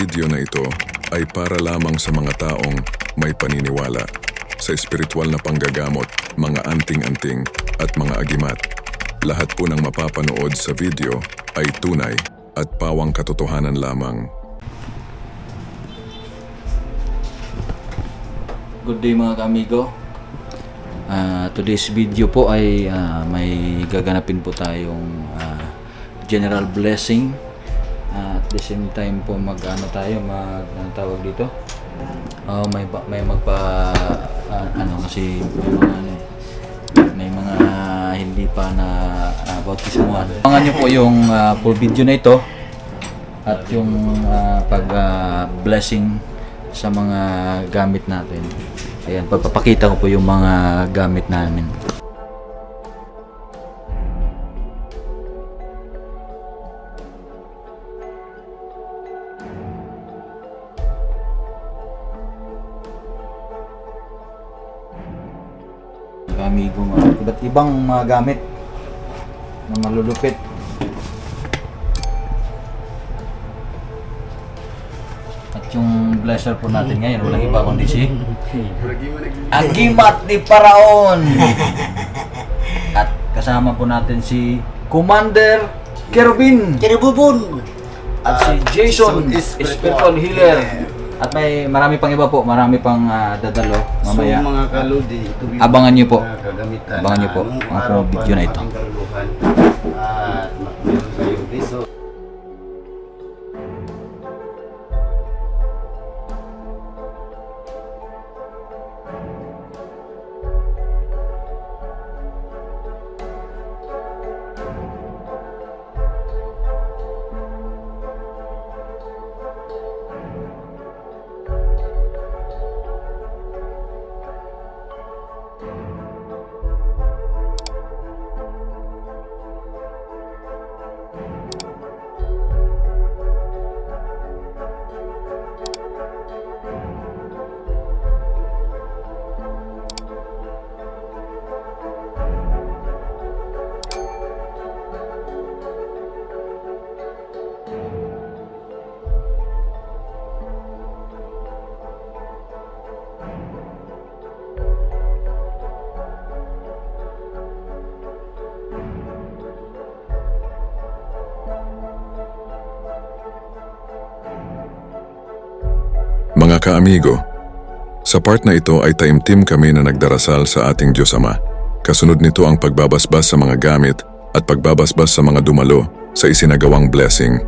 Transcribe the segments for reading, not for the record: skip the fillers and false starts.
video na ito ay para lamang sa mga taong may paniniwala sa espiritual na panggagamot, mga anting-anting at mga agimat. Lahat po ng mapapanood sa video ay tunay at pawang katotohanan lamang. Good day mga kaamigo. Today's video po ay may gaganapin po tayong general blessing. At the same time po tawag dito. May kasi may mga hindi pa na bautismuhan. Abangan niyo po yung full video na ito at yung blessing sa mga gamit natin. Ayan, papakita ko po yung mga gamit namin. Amigo, iba't ibang mga gamit na malulupit. At yung blesser po natin ngayon, walang iba kundi si Agimat ni Paraon. At kasama po natin si Commander Kerubin. At si Jason, spiritual healer. At may marami pang iba po, marami pang dadalo mamaya. So mga kaludi, Abangan niyo po. Kagamitan. Abangan niyo po ang full video na ito. At meron kayong piso. Mga kaamigo, sa part na ito ay taimtim kami na nagdarasal sa ating Diyos Ama. Kasunod nito ang pagbabasbas sa mga gamit at pagbabasbas sa mga dumalo sa isinagawang blessing.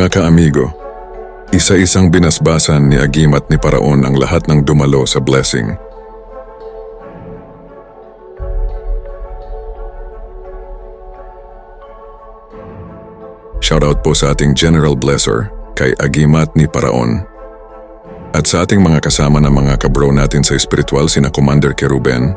Mga kaamigo, isa-isang binasbasan ni Agimat ni Paraon ang lahat ng dumalo sa blessing. Shoutout po sa ating General Blesser kay Agimat ni Paraon. At sa ating mga kasama na mga kabro natin sa espiritual sina Commander Keruben,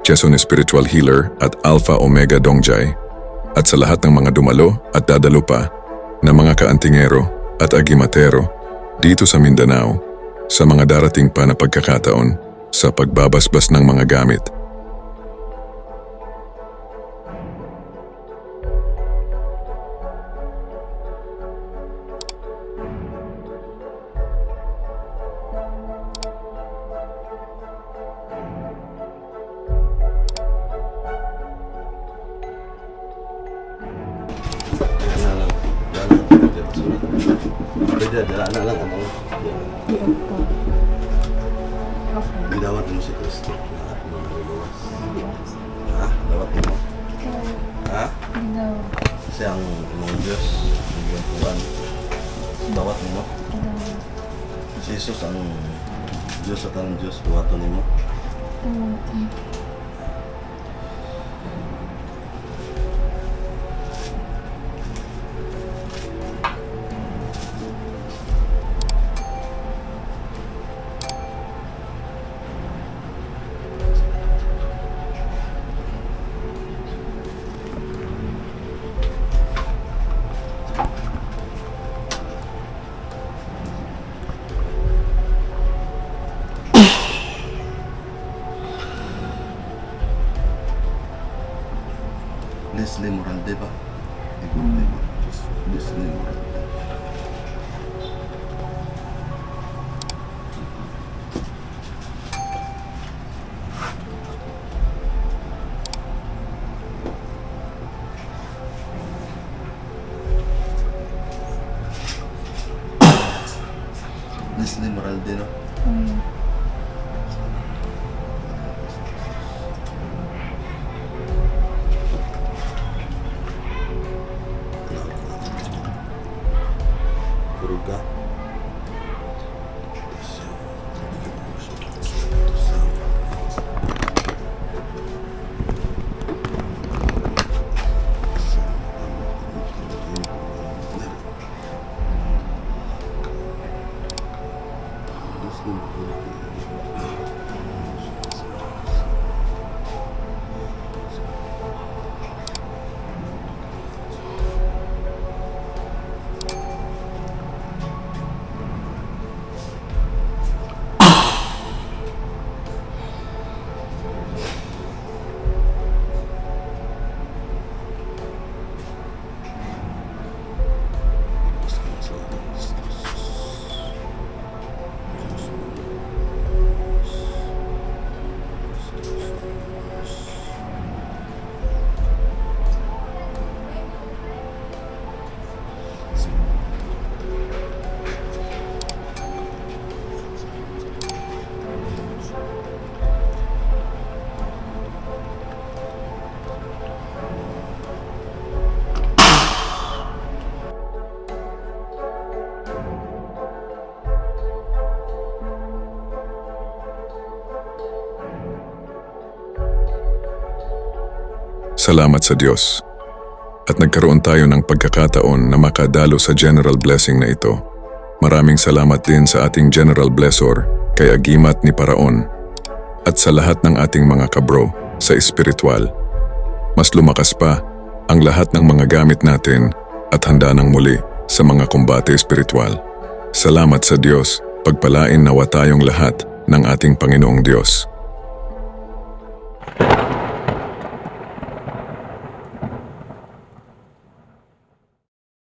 Jason Spiritual Healer at Alpha Omega Dongjai. At sa lahat ng mga dumalo at dadalo pa na mga kaantingero at agimatero dito sa Mindanao sa mga darating pa na pagkakataon sa pagbabasbas ng mga gamit. Pwede, dala na lang ano. Bidawat mo si Kristo. Lahat mo naluluwas. Ha? Dawat mo. Ha? Kasi ang imong Diyos, ang iyong Tuhan. Dawat mo. Si Jesus ang Diyos at ang Diyos, buhaton mo. Leslie Moralde ba? Ikaw ba? Leslie Moralde. Leslie Moralde, no? Kuruga. Salamat sa Diyos. At nagkaroon tayo ng pagkakataon na makadalo sa General Blessing na ito. Maraming salamat din sa ating General Blessor kay Agimat ni Paraon at sa lahat ng ating mga kabro sa espiritual. Mas lumakas pa ang lahat ng mga gamit natin at handa ng muli sa mga kumbate espiritual. Salamat sa Diyos, pagpalain nawa tayong lahat ng ating Panginoong Diyos.